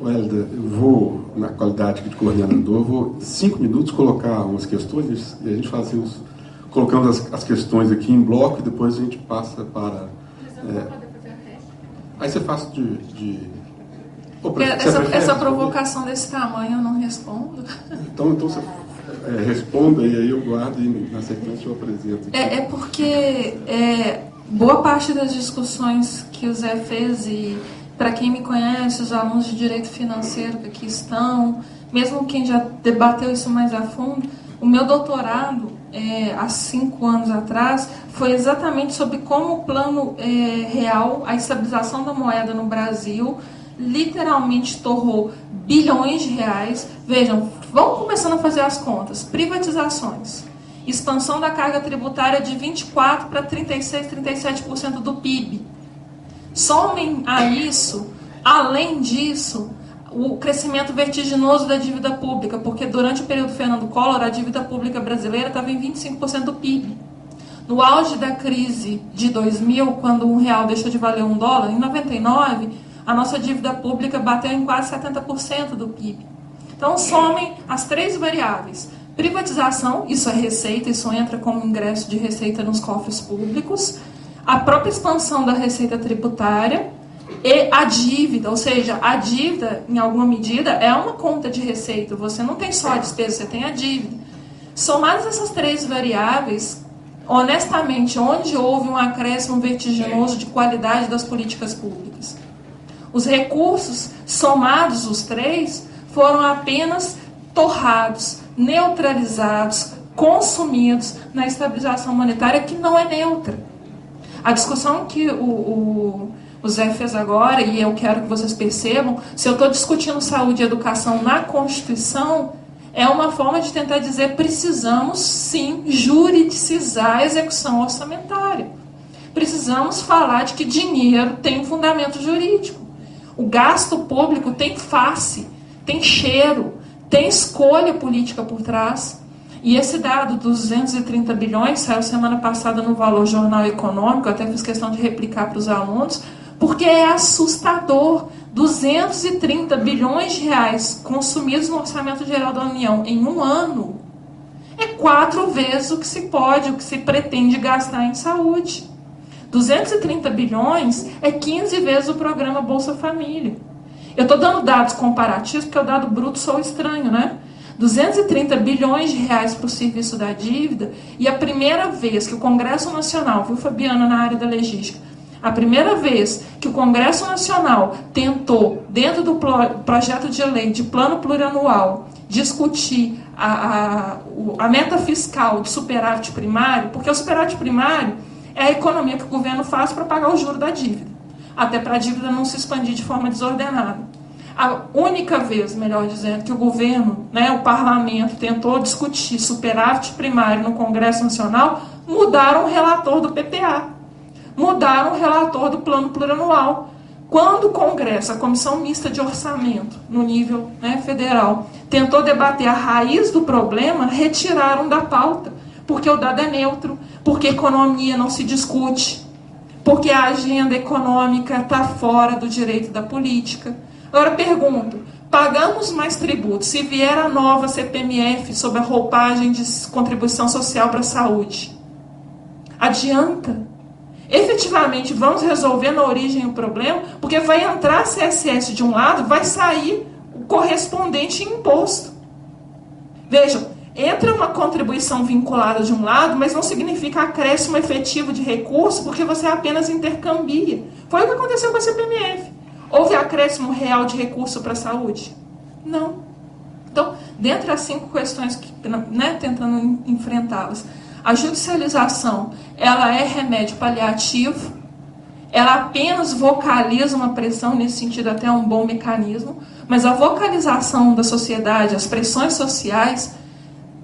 Wélida, eu vou, na qualidade de coordenador, vou 5 minutos colocar umas questões e a gente faz assim, colocando as questões aqui em bloco e depois a gente passa para... Aí você faz essa provocação desse tamanho eu não respondo. Então você responda e aí eu guardo e na sequência eu apresento. Porque boa parte das discussões que o Zé fez, e para quem me conhece, os alunos de Direito Financeiro que aqui estão, mesmo quem já debateu isso mais a fundo, o meu doutorado, há 5 anos atrás, foi exatamente sobre como o plano real, a estabilização da moeda no Brasil, literalmente torrou bilhões de reais. Vejam, vamos começando a fazer as contas. Privatizações, expansão da carga tributária de 24% para 36%, 37% do PIB. Somem a isso, além disso, o crescimento vertiginoso da dívida pública, porque durante o período Fernando Collor, a dívida pública brasileira estava em 25% do PIB. No auge da crise de 2000, quando R$1 deixou de valer $1, em 99, a nossa dívida pública bateu em quase 70% do PIB. Então, somem as 3 variáveis. Privatização, isso é receita, isso entra como ingresso de receita nos cofres públicos. A própria expansão da receita tributária e a dívida, ou seja, a dívida, em alguma medida, é uma conta de receita. Você não tem só a despesa, você tem a dívida. Somadas essas 3 variáveis, honestamente, onde houve um acréscimo vertiginoso de qualidade das políticas públicas? Os recursos, somados os 3, foram apenas torrados, neutralizados, consumidos na estabilização monetária, que não é neutra. A discussão que o Zé fez agora, e eu quero que vocês percebam, se eu estou discutindo saúde e educação na Constituição, é uma forma de tentar dizer: precisamos sim juridicizar a execução orçamentária. Precisamos falar de que dinheiro tem um fundamento jurídico. O gasto público tem face, tem cheiro, tem escolha política por trás. E esse dado dos 230 bilhões saiu semana passada no Valor Jornal Econômico, eu até fiz questão de replicar para os alunos, porque é assustador. 230 bilhões de reais consumidos no Orçamento Geral da União em um ano é 4 vezes o que se pode, o que se pretende gastar em saúde. 230 bilhões é 15 vezes o programa Bolsa Família. Eu estou dando dados comparativos, porque o dado bruto sou estranho, né? 230 bilhões de reais para o serviço da dívida, e a primeira vez que o Congresso Nacional, viu, Fabiana, na área da legística, a primeira vez que o Congresso Nacional tentou, dentro do projeto de lei de plano plurianual, discutir a meta fiscal de superávit primário, porque o superávit primário é a economia que o governo faz para pagar o juro da dívida, até para a dívida não se expandir de forma desordenada. A única vez, melhor dizendo, que o governo, o parlamento, tentou discutir superávit primário no Congresso Nacional, mudaram o relator do PPA, mudaram o relator do plano plurianual. Quando o Congresso, a Comissão Mista de Orçamento, no nível federal, tentou debater a raiz do problema, retiraram da pauta, porque o dado é neutro, porque economia não se discute, porque a agenda econômica está fora do direito da política. Agora pergunto, pagamos mais tributos se vier a nova CPMF sob a roupagem de contribuição social para a saúde? Adianta? Efetivamente vamos resolver na origem o problema, porque vai entrar a CSS de um lado, vai sair o correspondente imposto. Vejam, entra uma contribuição vinculada de um lado, mas não significa acréscimo efetivo de recurso, porque você apenas intercambia. Foi o que aconteceu com a CPMF. Houve acréscimo real de recurso para a saúde? Não. Então, dentre as 5 questões, tentando enfrentá-las, a judicialização, ela é remédio paliativo, ela apenas vocaliza uma pressão, nesse sentido até é um bom mecanismo, mas a vocalização da sociedade, as pressões sociais,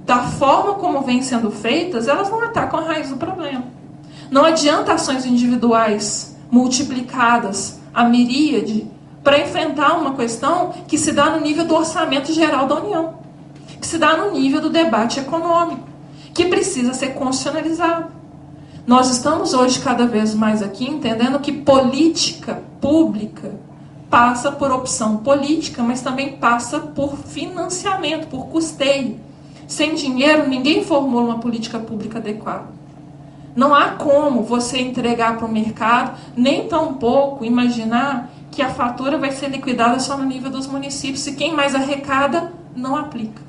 da forma como vêm sendo feitas, elas vão atacar a raiz do problema. Não adianta ações individuais multiplicadas a miríade para enfrentar uma questão que se dá no nível do orçamento geral da União, que se dá no nível do debate econômico, que precisa ser constitucionalizado. Nós estamos hoje cada vez mais aqui entendendo que política pública passa por opção política, mas também passa por financiamento, por custeio. Sem dinheiro, ninguém formula uma política pública adequada. Não há como você entregar para o mercado, nem tampouco imaginar que a fatura vai ser liquidada só no nível dos municípios, e quem mais arrecada não aplica.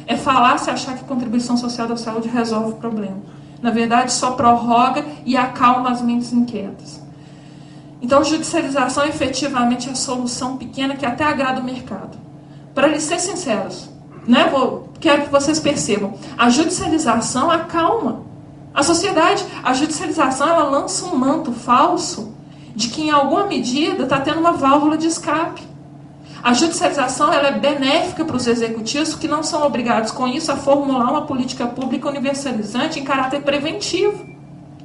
É falácia achar que a contribuição social da saúde resolve o problema. Na verdade, só prorroga e acalma as mentes inquietas. Então, judicialização efetivamente é a solução pequena que até agrada o mercado. Para lhes ser sinceros, né, quero que vocês percebam, a judicialização acalma a sociedade. A judicialização, ela lança um manto falso de que em alguma medida está tendo uma válvula de escape. A judicialização, ela é benéfica para os executivos, que não são obrigados com isso a formular uma política pública universalizante em caráter preventivo.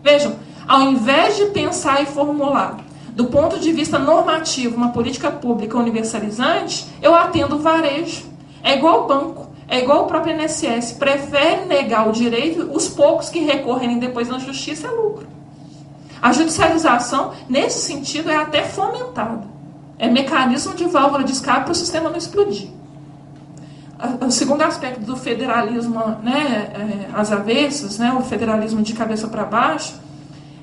Vejam, ao invés de pensar e formular do ponto de vista normativo uma política pública universalizante, eu atendo o varejo. É igual o banco, é igual o próprio INSS, prefere negar o direito, os poucos que recorrem depois na justiça é lucro. A judicialização, nesse sentido, é até fomentada. É mecanismo de válvula de escape para o sistema não explodir. O segundo aspecto do federalismo, né, às avessas, né, o federalismo de cabeça para baixo,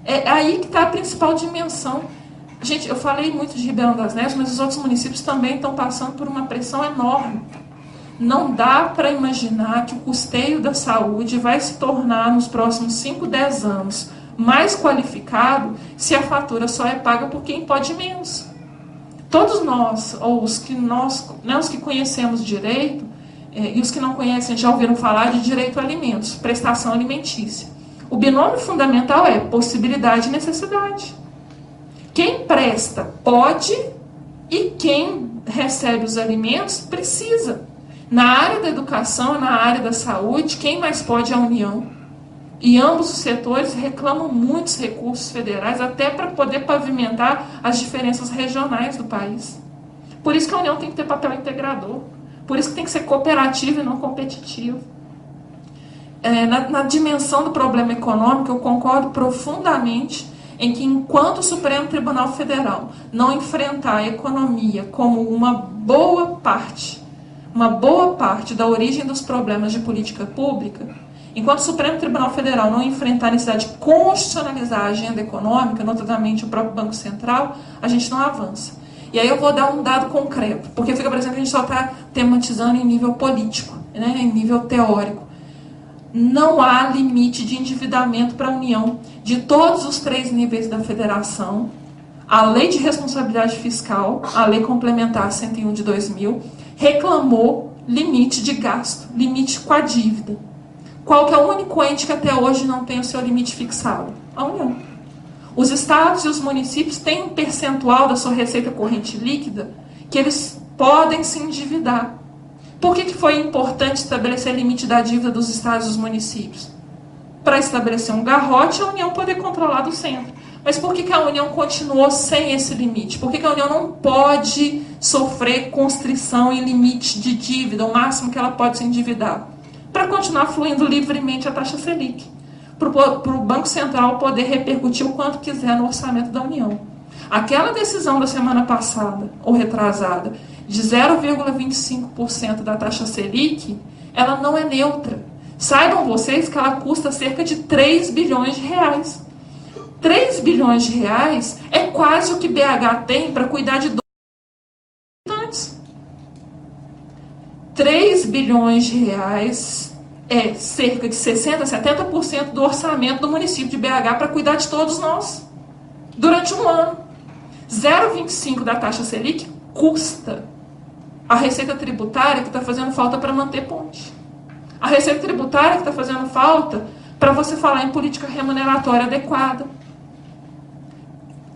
é aí que está a principal dimensão. Gente, eu falei muito de Ribeirão das Neves, mas os outros municípios também estão passando por uma pressão enorme. Não dá para imaginar que o custeio da saúde vai se tornar, nos próximos 5, 10 anos, mais qualificado se a fatura só é paga por quem pode menos. Todos nós, ou os que conhecemos direito, e os que não conhecem já ouviram falar de direito a alimentos, prestação alimentícia. O binômio fundamental é possibilidade e necessidade. Quem presta pode e quem recebe os alimentos precisa. Na área da educação e na área da saúde, quem mais pode é a União. E ambos os setores reclamam muitos recursos federais, até para poder pavimentar as diferenças regionais do país. Por isso que a União tem que ter papel integrador. Por isso que tem que ser cooperativa e não competitiva. Na dimensão do problema econômico, eu concordo profundamente em que, enquanto o Supremo Tribunal Federal não enfrentar a economia como uma boa parte da origem dos problemas de política pública, enquanto o Supremo Tribunal Federal não enfrentar a necessidade de constitucionalizar a agenda econômica, notadamente o próprio Banco Central, a gente não avança. E aí eu vou dar um dado concreto, porque fica parecendo que a gente só está tematizando em nível político, né, em nível teórico. Não há limite de endividamento para a União. De todos os 3 níveis da federação, a Lei de Responsabilidade Fiscal, a Lei Complementar 101 de 2000, reclamou limite de gasto, limite com a dívida. Qual que é o único ente que até hoje não tem o seu limite fixado? A União. Os estados e os municípios têm um percentual da sua receita corrente líquida que eles podem se endividar. Por que foi importante estabelecer limite da dívida dos estados e dos municípios? Para estabelecer um garrote, a União poder controlar do centro. Mas por que a União continuou sem esse limite? Por que a União não pode sofrer constrição em limite de dívida, o máximo que ela pode se endividar? Para continuar fluindo livremente a taxa Selic. Para o Banco Central poder repercutir o quanto quiser no orçamento da União. Aquela decisão da semana passada, ou retrasada, de 0,25% da taxa Selic, ela não é neutra. Saibam vocês que ela custa cerca de 3 bilhões de reais. 3 bilhões de reais é quase o que BH tem para cuidar de 2 habitantes. 3 bilhões de reais é cerca de 60%, 70% do orçamento do município de BH para cuidar de todos nós, durante um ano. 0,25% da taxa Selic custa a receita tributária que está fazendo falta para manter ponte. A receita tributária que está fazendo falta para você falar em política remuneratória adequada.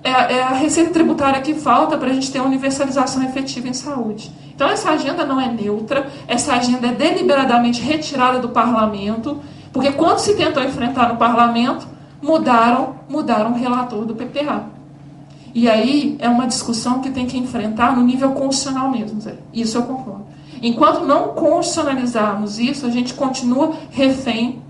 É a receita tributária que falta para a gente ter uma universalização efetiva em saúde. Então essa agenda não é neutra, essa agenda é deliberadamente retirada do parlamento, porque quando se tentou enfrentar no parlamento, mudaram o relator do PPA. E aí é uma discussão que tem que enfrentar no nível constitucional mesmo, Zé. Isso eu concordo. Enquanto não constitucionalizarmos isso, a gente continua refém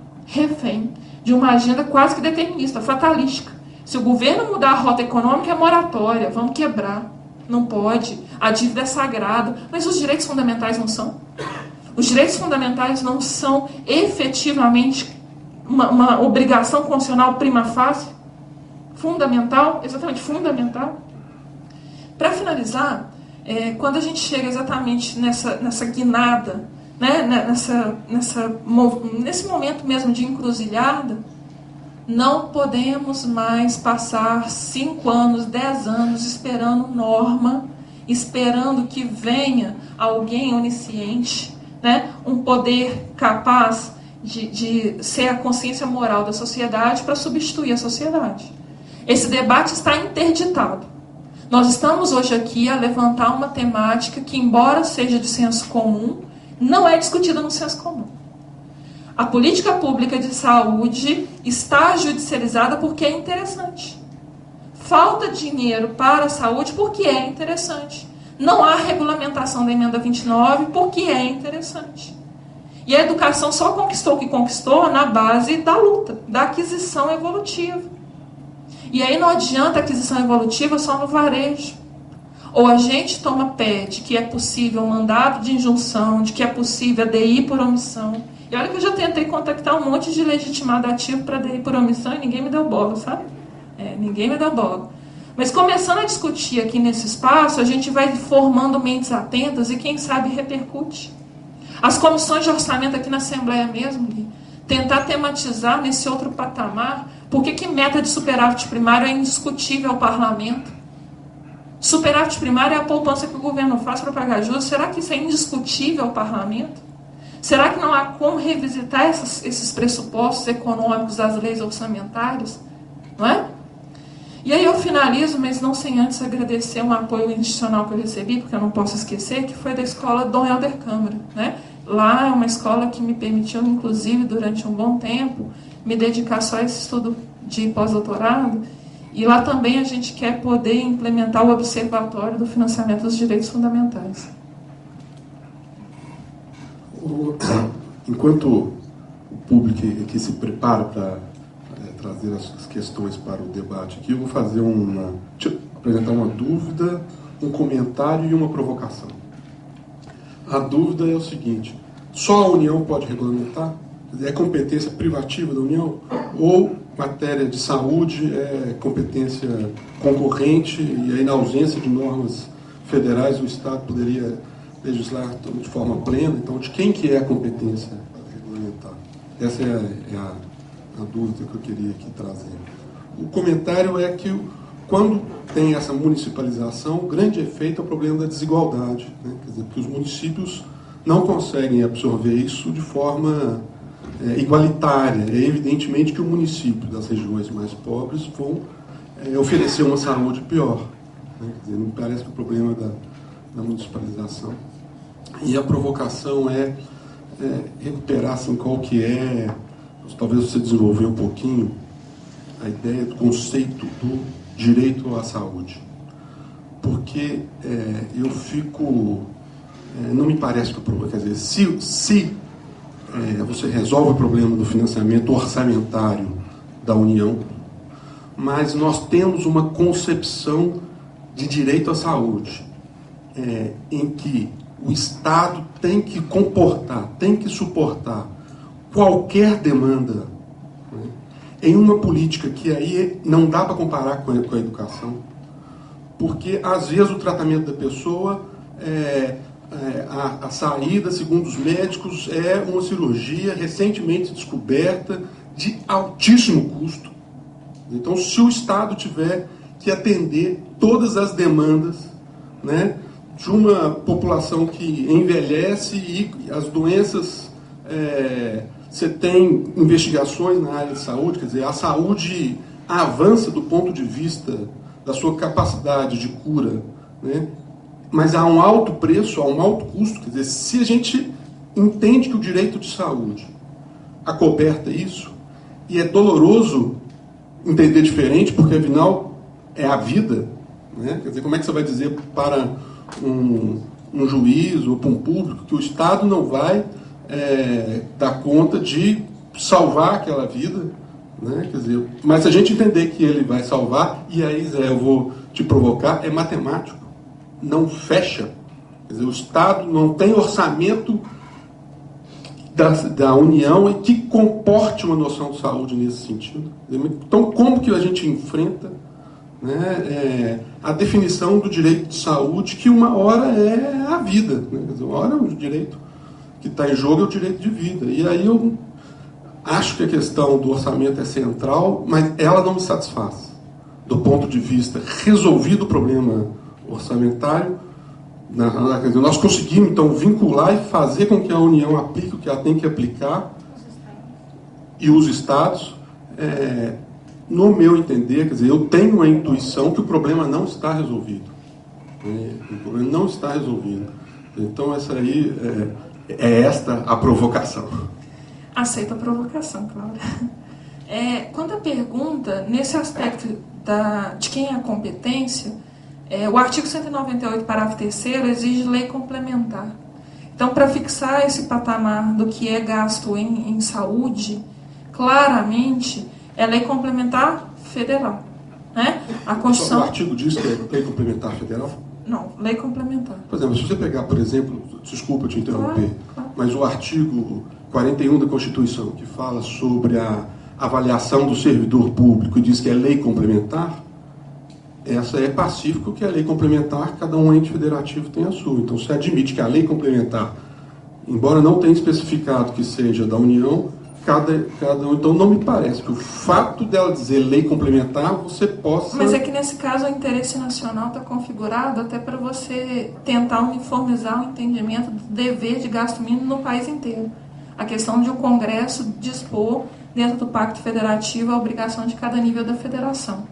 de uma agenda quase que determinista, fatalística. Se o governo mudar a rota econômica, é moratória, vamos quebrar. não pode, a dívida é sagrada, mas os direitos fundamentais não são. Os direitos fundamentais não são efetivamente uma obrigação constitucional prima facie, fundamental, exatamente fundamental. Para finalizar, quando a gente chega exatamente nessa guinada, né, nesse momento mesmo de encruzilhada, não podemos mais passar 5 anos, 10 anos esperando norma, esperando que venha alguém onisciente, né, um poder capaz de ser a consciência moral da sociedade para substituir a sociedade. Esse debate está interditado. Nós estamos hoje aqui a levantar uma temática que, embora seja de senso comum, não é discutida no senso comum. A política pública de saúde está judicializada porque é interessante. Falta dinheiro para a saúde porque é interessante. Não há regulamentação da emenda 29 porque é interessante. E a educação só conquistou o que conquistou na base da luta, da aquisição evolutiva. E aí não adianta aquisição evolutiva só no varejo. Ou a gente toma pé de que é possível mandado de injunção, de que é possível a DI por omissão. E olha que eu já tentei contactar um monte de legitimado ativo para DI por omissão e ninguém me deu bola, sabe? Ninguém me deu bola. Mas começando a discutir aqui nesse espaço, a gente vai formando mentes atentas e quem sabe repercute. As comissões de orçamento aqui na Assembleia mesmo, tentar tematizar nesse outro patamar, por que meta de superávit primário é indiscutível ao parlamento? Superávit primário é a poupança que o governo faz para pagar juros. Será que isso é indiscutível ao parlamento? Será que não há como revisitar esses pressupostos econômicos das leis orçamentárias? Não é? E aí eu finalizo, mas não sem antes agradecer um apoio institucional que eu recebi, porque eu não posso esquecer, que foi da escola Dom Helder Câmara, né? Lá é uma escola que me permitiu, inclusive, durante um bom tempo, me dedicar só a esse estudo de pós-doutorado. E lá também a gente quer poder implementar o Observatório do Financiamento dos Direitos Fundamentais. Enquanto o público aqui se prepara para trazer as questões para o debate aqui, eu vou fazer apresentar uma dúvida, um comentário e uma provocação. A dúvida é o seguinte: só a União pode regulamentar? É competência privativa da União? Ou matéria de saúde é competência concorrente e aí, na ausência de normas federais, o Estado poderia legislar de forma plena? Então, de quem que é a competência regulamentar? Essa é a dúvida que eu queria aqui trazer. O comentário é que, quando tem essa municipalização, o grande efeito é o problema da desigualdade, né? Quer dizer, que os municípios não conseguem absorver isso de forma igualitária. É evidentemente que o município das regiões mais pobres vão oferecer uma saúde pior, né? Quer dizer, não parece que o problema da municipalização. E a provocação é recuperar assim, qual que é, talvez você desenvolver um pouquinho a ideia do conceito do direito à saúde. Porque eu fico... não me parece que o problema... Quer dizer, se você resolve o problema do financiamento orçamentário da União, mas nós temos uma concepção de direito à saúde em que o Estado tem que comportar, tem que suportar qualquer demanda, né, em uma política que aí não dá para comparar com a educação, porque às vezes o tratamento da pessoa, a saída, segundo os médicos, é uma cirurgia recentemente descoberta de altíssimo custo. Então, se o Estado tiver que atender todas as demandas, né, de uma população que envelhece e as doenças... você tem investigações na área de saúde, quer dizer, a saúde avança do ponto de vista da sua capacidade de cura, né? Mas há um alto preço, há um alto custo. Quer dizer, se a gente entende que o direito de saúde acoberta isso, e é doloroso entender diferente, porque afinal é a vida, né? Quer dizer, como é que você vai dizer para um juiz ou para um público que o Estado não vai dar conta de salvar aquela vida, né? Quer dizer, mas se a gente entender que ele vai salvar, e aí, Zé, eu vou te provocar, é matemático. não fecha, quer dizer, o Estado não tem orçamento da União que comporte uma noção de saúde nesse sentido. Então, como que a gente enfrenta, né, a definição do direito de saúde, que uma hora é a vida, né? Quer dizer, uma hora é o direito que está em jogo, é o direito de vida. E aí eu acho que a questão do orçamento é central, mas ela não me satisfaz. Do ponto de vista resolvido o problema orçamentário, quer dizer, nós conseguimos, então, vincular e fazer com que a União aplique o que ela tem que aplicar, e os Estados, no meu entender, quer dizer, eu tenho a intuição que o problema não está resolvido. O problema não está resolvido. Então, essa aí esta a provocação. Aceito a provocação, Cláudia. Quando a pergunta, nesse aspecto de quem é a competência, o artigo 198, parágrafo 3º, exige lei complementar. Então, para fixar esse patamar do que é gasto em saúde, claramente, é lei complementar federal. Né? A Constituição... O artigo diz que é lei complementar federal? Não, lei complementar. Por exemplo, se você pegar, por exemplo, desculpa te interromper, claro. Mas o artigo 41 da Constituição, que fala sobre a avaliação do servidor público e diz que é lei complementar, essa é pacífico que a lei complementar, cada um ente federativo tem a sua. Então, se admite que a lei complementar, embora não tenha especificado que seja da União, cada um. Então, não me parece que o fato dela dizer lei complementar, você possa... Mas é que, nesse caso, o interesse nacional está configurado até para você tentar uniformizar o entendimento do dever de gasto mínimo no país inteiro. A questão de o Congresso dispor, dentro do Pacto Federativo, a obrigação de cada nível da federação.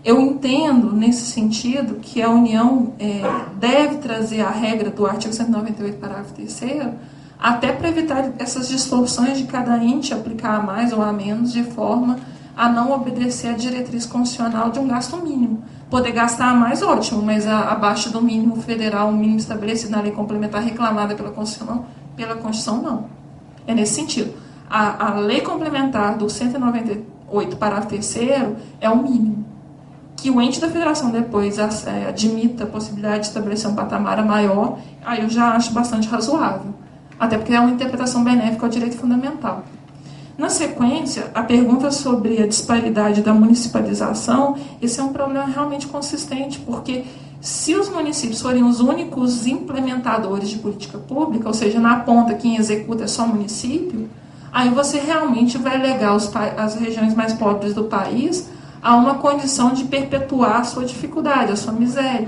Eu entendo, nesse sentido, que a União deve trazer a regra do artigo 198, parágrafo 3º, até para evitar essas distorções de cada ente aplicar a mais ou a menos, de forma a não obedecer à diretriz constitucional de um gasto mínimo. Poder gastar a mais, ótimo, mas abaixo do mínimo federal, o mínimo estabelecido na lei complementar reclamada pela Constituição, não. É nesse sentido. A lei complementar do 198, parágrafo 3º, é o mínimo. Que o ente da federação depois admita a possibilidade de estabelecer um patamar maior, aí eu já acho bastante razoável. Até porque é uma interpretação benéfica ao direito fundamental. Na sequência, a pergunta sobre a disparidade da municipalização, esse é um problema realmente consistente, porque se os municípios forem os únicos implementadores de política pública, ou seja, na ponta quem executa é só o município, aí você realmente vai legar as regiões mais pobres do país a uma condição de perpetuar a sua dificuldade, a sua miséria.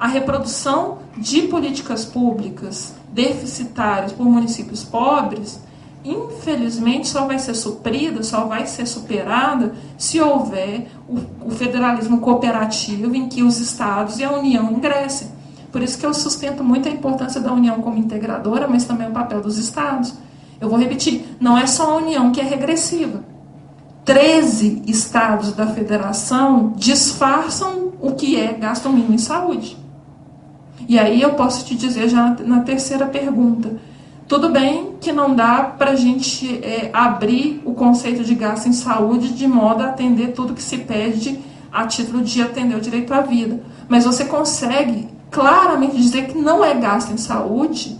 A reprodução de políticas públicas deficitárias por municípios pobres, infelizmente, só vai ser suprida, só vai ser superada se houver o federalismo cooperativo em que os estados e a União ingressem. Por isso que eu sustento muito a importância da União como integradora, mas também o papel dos estados. Eu vou repetir, não é só a União que é regressiva. 13 estados da federação disfarçam o que é gasto mínimo em saúde. E aí eu posso te dizer já na terceira pergunta. Tudo bem que não dá para a gente abrir o conceito de gasto em saúde de modo a atender tudo que se pede a título de atender o direito à vida. Mas você consegue claramente dizer que não é gasto em saúde,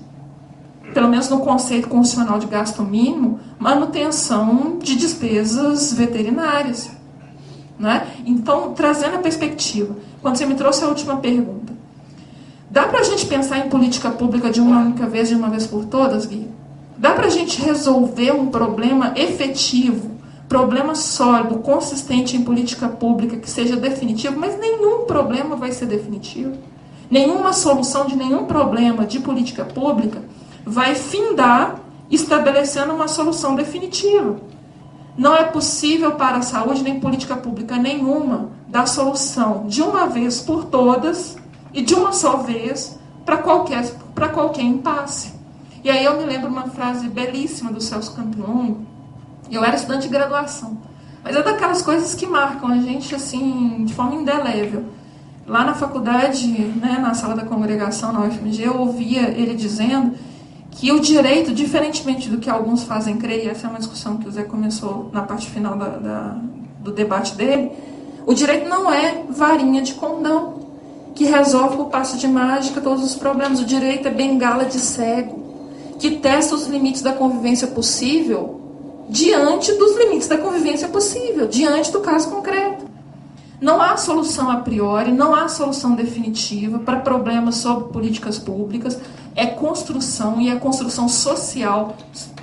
pelo menos no conceito constitucional de gasto mínimo, manutenção de despesas veterinárias. Né? Então, trazendo a perspectiva, quando você me trouxe a última pergunta, dá para a gente pensar em política pública de uma única vez, de uma vez por todas, Gui? Dá para a gente resolver um problema efetivo, problema sólido, consistente em política pública, que seja definitivo, mas nenhum problema vai ser definitivo. Nenhuma solução de nenhum problema de política pública vai findar estabelecendo uma solução definitiva. Não é possível para a saúde, nem política pública nenhuma, dar solução de uma vez por todas e de uma só vez para qualquer impasse. E aí eu me lembro uma frase belíssima do Celso Campilongo. Eu era estudante de graduação, mas é daquelas coisas que marcam a gente assim de forma indelével. Lá na faculdade, né, na sala da congregação, na UFMG, eu ouvia ele dizendo que o direito, diferentemente do que alguns fazem crer, e essa é uma discussão que o Zé começou na parte final do debate dele, o direito não é varinha de condão. que resolve por passe de mágica todos os problemas. O direito é bengala de cego, que testa os limites da convivência possível diante dos limites da convivência possível, diante do caso concreto. Não há solução a priori, não há solução definitiva para problemas sobre políticas públicas. É construção, e é construção social,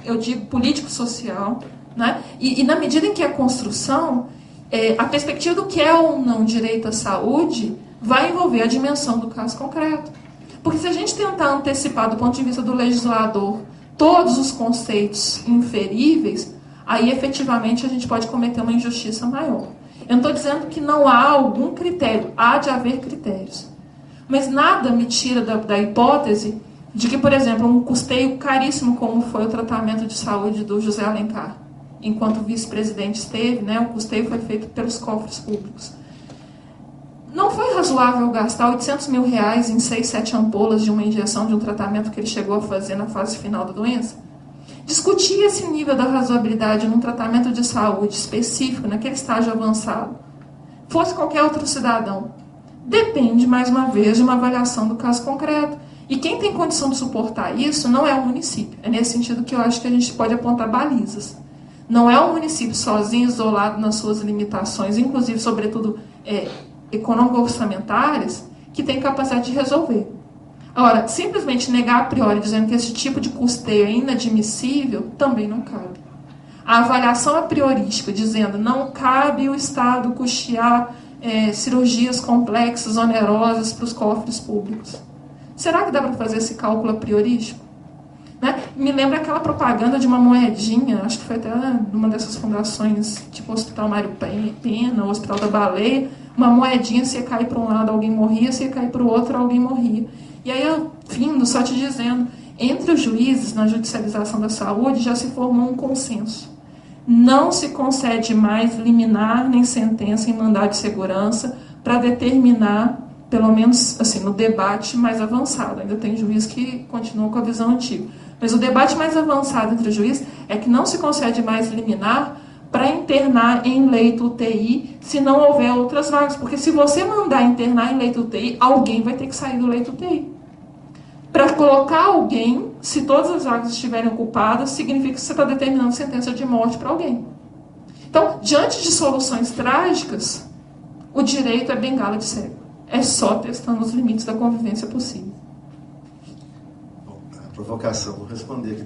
eu digo político-social, né? E na medida em que é construção, a perspectiva do que é ou não direito à saúde vai envolver a dimensão do caso concreto. Porque se a gente tentar antecipar do ponto de vista do legislador todos os conceitos inferíveis, aí efetivamente a gente pode cometer uma injustiça maior. Eu não estou dizendo que não há algum critério, há de haver critérios. Mas nada me tira da hipótese de que, por exemplo, um custeio caríssimo como foi o tratamento de saúde do José Alencar, enquanto o vice-presidente esteve, né, o custeio foi feito pelos cofres públicos. Não foi razoável gastar R$800 mil em 6, 7 ampolas de uma injeção de um tratamento que ele chegou a fazer na fase final da doença? Discutir esse nível da razoabilidade num tratamento de saúde específico, naquele estágio avançado, fosse qualquer outro cidadão, depende, mais uma vez, de uma avaliação do caso concreto. E quem tem condição de suportar isso não é o município. É nesse sentido que eu acho que a gente pode apontar balizas. Não é o município sozinho, isolado nas suas limitações, inclusive, sobretudo, econômico-orçamentárias, que tem capacidade de resolver. Agora, simplesmente negar a priori, dizendo que esse tipo de custeio é inadmissível, também não cabe. A avaliação a priorística, dizendo não cabe o Estado custear cirurgias complexas, onerosas para os cofres públicos. Será que dá para fazer esse cálculo a priorístico? Né? Me lembra aquela propaganda de uma moedinha, acho que foi até numa dessas fundações, tipo o Hospital Mário Pena, o Hospital da Baleia, uma moedinha, se ia cair para um lado, alguém morria, se ia cair para o outro, alguém morria. E aí eu findo só te dizendo, entre os juízes, na judicialização da saúde, já se formou um consenso. Não se concede mais liminar nem sentença em mandado de segurança para determinar, pelo menos assim, no debate mais avançado. Ainda tem juiz que continua com a visão antiga. Mas o debate mais avançado entre os juízes é que não se concede mais liminar para internar em leito UTI se não houver outras vagas. Porque se você mandar internar em leito UTI, alguém vai ter que sair do leito UTI. Para colocar alguém, se todas as vagas estiverem ocupadas, significa que você está determinando sentença de morte para alguém. Então, diante de soluções trágicas, o direito é bengala de cego. É só testando os limites da convivência possível. Bom, a provocação, vou responder aqui.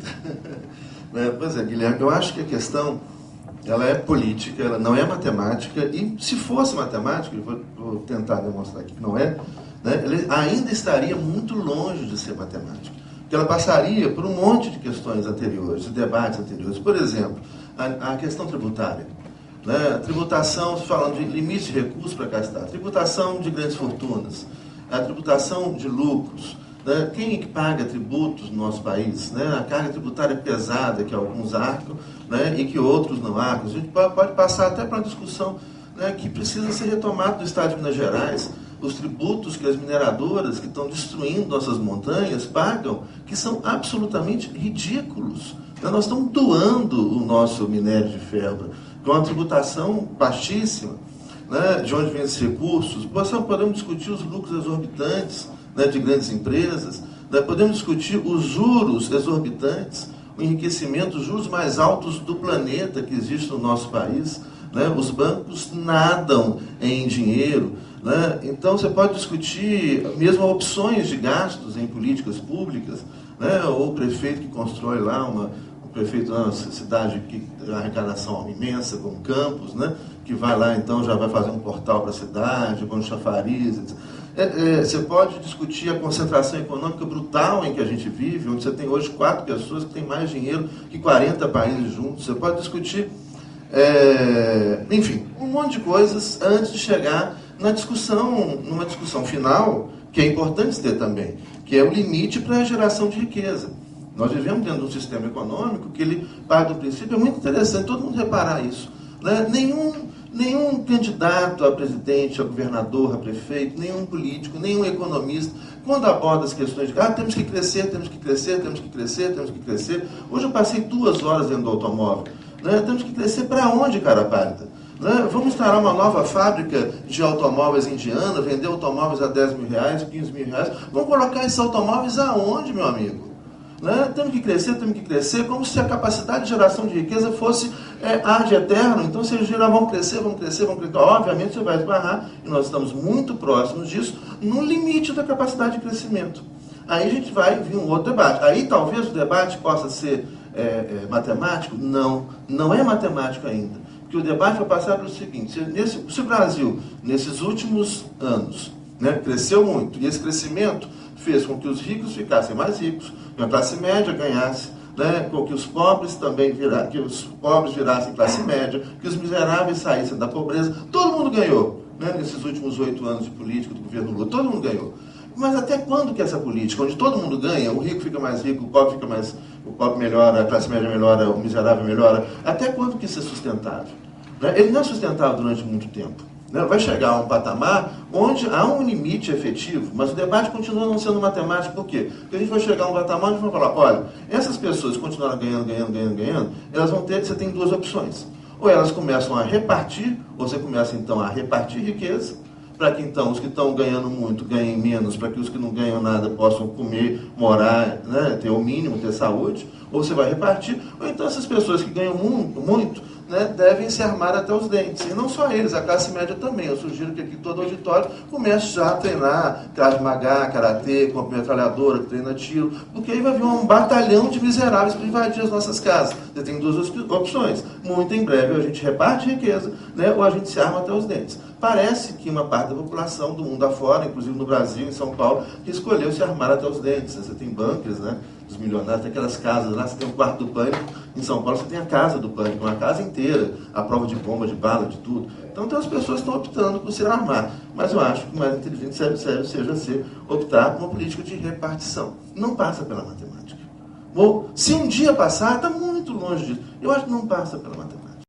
Pois é, Guilherme, eu acho que a questão ela é política, ela não é matemática, e se fosse matemática, eu vou tentar demonstrar aqui que não é, né, ela ainda estaria muito longe de ser matemática, porque ela passaria por um monte de questões anteriores, de debates anteriores. Por exemplo, a questão tributária. Né, tributação, falando de limite de recursos para cá está, tributação de grandes fortunas, a tributação de lucros. Né, quem é que paga tributos no nosso país? Né, a carga tributária pesada que alguns arcam, né, e que outros não arcam. A gente pode passar até para uma discussão, né, que precisa ser retomada do Estado de Minas Gerais. Os tributos que as mineradoras que estão destruindo nossas montanhas pagam, que são absolutamente ridículos. Né, nós estamos doando o nosso minério de ferro com uma tributação baixíssima, né, de onde vêm esses recursos. Podemos discutir os lucros exorbitantes, né, de grandes empresas, né, podemos discutir os juros exorbitantes, o enriquecimento, os juros mais altos do planeta que existe no nosso país. Né, os bancos nadam em dinheiro. Né, então você pode discutir mesmo opções de gastos em políticas públicas, né, ou o prefeito que constrói lá prefeito na cidade que tem uma arrecadação imensa, como Campos, né, que vai lá, então, já vai fazer um portal para a cidade, com chafariz, etc. Você pode discutir a concentração econômica brutal em que a gente vive, onde você tem hoje 4 pessoas que têm mais dinheiro que 40 países juntos. Você pode discutir, enfim, um monte de coisas antes de chegar numa discussão final, que é importante ter também, que é o limite para a geração de riqueza. Nós vivemos dentro de um sistema econômico que ele parte do princípio, é muito interessante todo mundo reparar isso. Né? Nenhum candidato a presidente, a governador, a prefeito, nenhum político, nenhum economista, quando aborda as questões de temos que crescer, temos que crescer, temos que crescer, temos que crescer. Hoje eu passei 2 horas dentro do automóvel. Né? Temos que crescer para onde, cara pálida? Né? Vamos instalar uma nova fábrica de automóveis indiana, vender automóveis a 10 mil reais, 15 mil reais. Vamos colocar esses automóveis aonde, meu amigo? Né? Temos que crescer, como se a capacidade de geração de riqueza fosse ad eterno. Então, se eles vão crescer. Obviamente, você vai esbarrar, e nós estamos muito próximos disso, no limite da capacidade de crescimento. Aí a gente vai vir um outro debate. Aí talvez o debate possa ser matemático. Não é matemático ainda. Porque o debate vai passar pelo seguinte: se o Brasil, nesses últimos anos, né, cresceu muito, e esse crescimento fez com que os ricos ficassem mais ricos, que a classe média ganhasse, né, com que os pobres também virassem classe média, que os miseráveis saíssem da pobreza, todo mundo ganhou, né, nesses últimos 8 anos de política do governo Lula, todo mundo ganhou. Mas até quando que essa política, onde todo mundo ganha, o rico fica mais rico, o pobre melhora, a classe média melhora, o miserável melhora, até quando que isso é sustentável? Né? Ele não é sustentável durante muito tempo. Né? Vai chegar a um patamar onde há um limite efetivo, mas o debate continua não sendo matemático. Por quê? Porque a gente vai chegar a um patamar onde vai falar, olha, essas pessoas continuarem ganhando, elas vão ter, você tem duas opções. Ou elas começam a repartir, ou você começa então a repartir riqueza, para que então os que estão ganhando muito ganhem menos, para que os que não ganham nada possam comer, morar, né, ter o mínimo, ter saúde, ou você vai repartir, ou então essas pessoas que ganham muito, né, devem se armar até os dentes. E não só eles, a classe média também. Eu sugiro que aqui todo auditório comece já a treinar Krav Maga, Karatê, com a metralhadora, que treina tiro, porque aí vai vir um batalhão de miseráveis para invadir as nossas casas. Você tem duas opções. Muito em breve, ou a gente reparte riqueza, né, ou a gente se arma até os dentes. Parece que uma parte da população do mundo afora, inclusive no Brasil, em São Paulo, que escolheu se armar até os dentes. Você tem bunkers, né, dos milionários, tem aquelas casas lá, você tem um quarto do pânico. Em São Paulo você tem a casa do pânico, uma casa inteira, a prova de bomba, de bala, de tudo. Então tem as pessoas que estão optando por se armar. Mas eu acho que o mais inteligente seja optar por uma política de repartição. Não passa pela matemática. Ou, se um dia passar, está muito longe disso. Eu acho que não passa pela matemática.